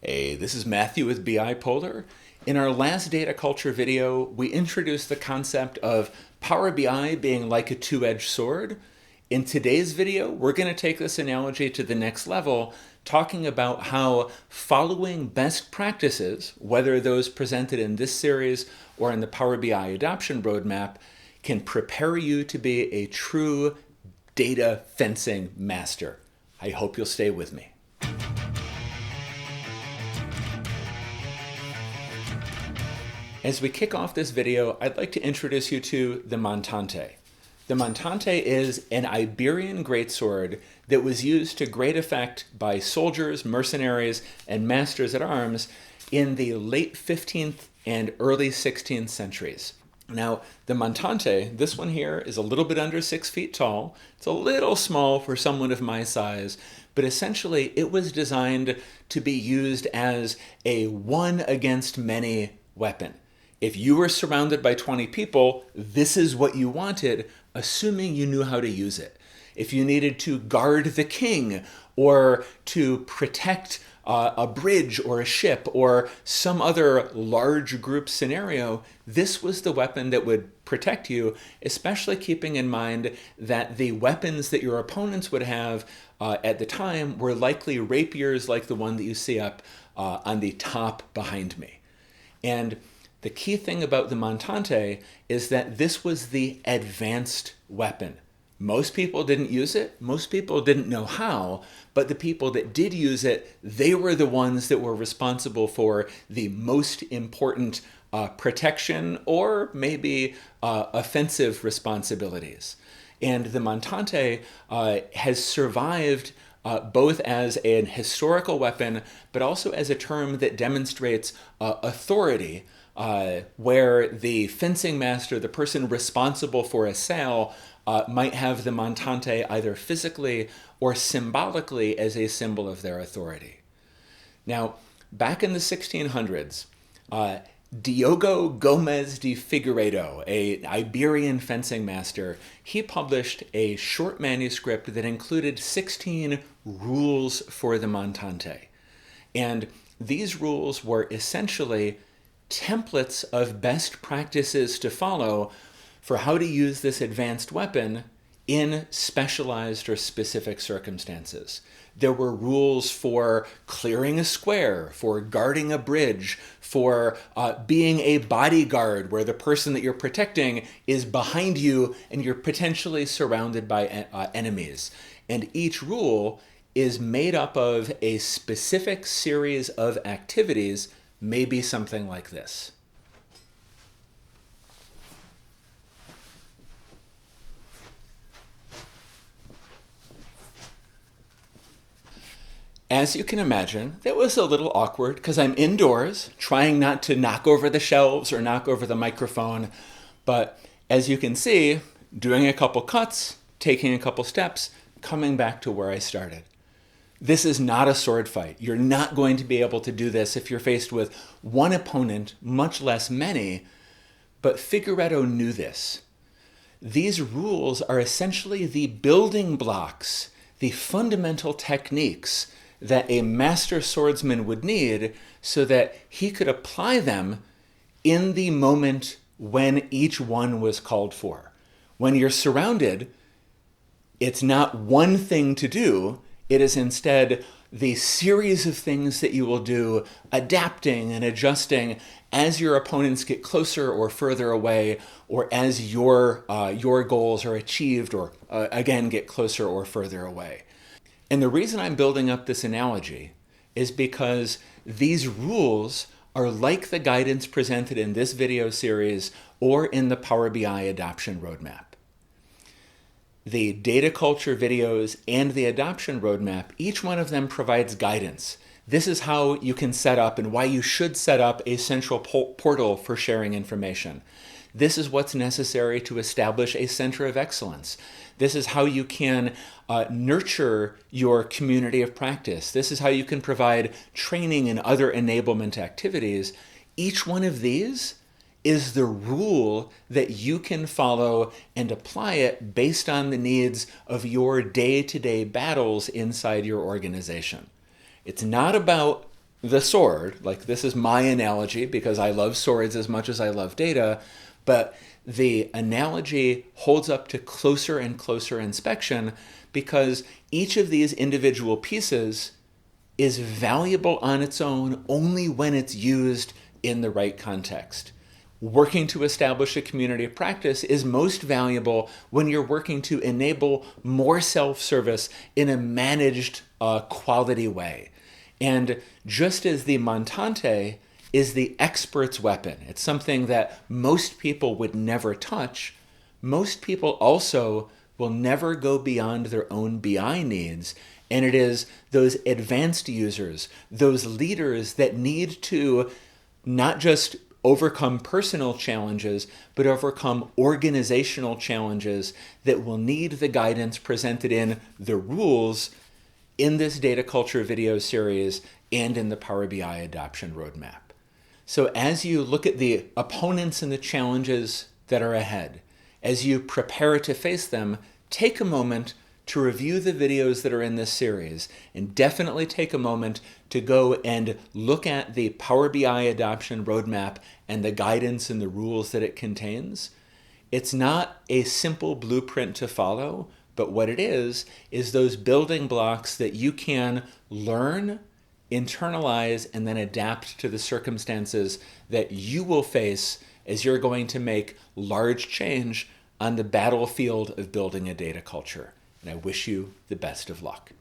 Hey, this is Matthew with BI Polar. In our last data culture video, we introduced the concept of Power BI being like a two-edged sword. In today's video, we're going to take this analogy to the next level, talking about how following best practices, whether those presented in this series or in the Power BI adoption roadmap, can prepare you to be a true data fencing master. I hope you'll stay with me. As we kick off this video, I'd like to introduce you to the montante. The montante is an Iberian greatsword that was used to great effect by soldiers, mercenaries, and masters at arms in the late 15th and early 16th centuries. Now, the montante, this one here, is a little bit under 6 feet tall. It's a little small for someone of my size, but essentially it was designed to be used as a one against many weapon. If you were surrounded by 20 people, this is what you wanted, assuming you knew how to use it. If you needed to guard the king or to protect a bridge or a ship or some other large group scenario, this was the weapon that would protect you, especially keeping in mind that the weapons that your opponents would have at the time were likely rapiers like the one that you see up on the top behind me. And the key thing about the montante is that this was the advanced weapon. Most people didn't use it, most people didn't know how, but the people that did use it, they were the ones that were responsible for the most important protection or maybe offensive responsibilities. And the montante has survived both as an historical weapon, but also as a term that demonstrates authority, where the fencing master, the person responsible for a sale, might have the montante either physically or symbolically as a symbol of their authority. Now, back in the 1600s, Diogo Gomez de Figueiredo, an Iberian fencing master, he published a short manuscript that included 16 rules for the montante. And these rules were essentially templates of best practices to follow for how to use this advanced weapon in specialized or specific circumstances. There were rules for clearing a square, for guarding a bridge, for being a bodyguard where the person that you're protecting is behind you and you're potentially surrounded by enemies. And each rule is made up of a specific series of activities, maybe something like this. As you can imagine, that was a little awkward because I'm indoors trying not to knock over the shelves or knock over the microphone. But as you can see, doing a couple cuts, taking a couple steps, coming back to where I started. This is not a sword fight. You're not going to be able to do this if you're faced with one opponent, much less many. But Figueiredo knew this. These rules are essentially the building blocks, the fundamental techniques that a master swordsman would need so that he could apply them in the moment when each one was called for. When you're surrounded, it's not one thing to do. It is instead the series of things that you will do, adapting and adjusting as your opponents get closer or further away, or as your goals are achieved or again get closer or further away. And the reason I'm building up this analogy is because these rules are like the guidance presented in this video series or in the Power BI adoption roadmap. The data culture videos and the adoption roadmap, each one of them provides guidance. This is how you can set up and why you should set up a central portal for sharing information. This is what's necessary to establish a center of excellence. This is how you can nurture your community of practice. This is how you can provide training and other enablement activities. Each one of these is the rule that you can follow and apply it based on the needs of your day-to-day battles inside your organization. It's not about the sword, like this is my analogy because I love swords as much as I love data, but the analogy holds up to closer and closer inspection because each of these individual pieces is valuable on its own only when it's used in the right context. Working to establish a community of practice is most valuable when you're working to enable more self-service in a managed, quality way. And just as the montante is the expert's weapon, it's something that most people would never touch, most people also will never go beyond their own BI needs. And it is those advanced users, those leaders that need to not just overcome personal challenges, but overcome organizational challenges that will need the guidance presented in the rules in this data culture video series and in the Power BI adoption roadmap. So as you look at the opponents and the challenges that are ahead, as you prepare to face them, take a moment to review the videos that are in this series, and definitely take a moment to go and look at the Power BI adoption roadmap and the guidance and the rules that it contains. It's not a simple blueprint to follow, but what it is those building blocks that you can learn, internalize, and then adapt to the circumstances that you will face as you're going to make large change on the battlefield of building a data culture. And I wish you the best of luck.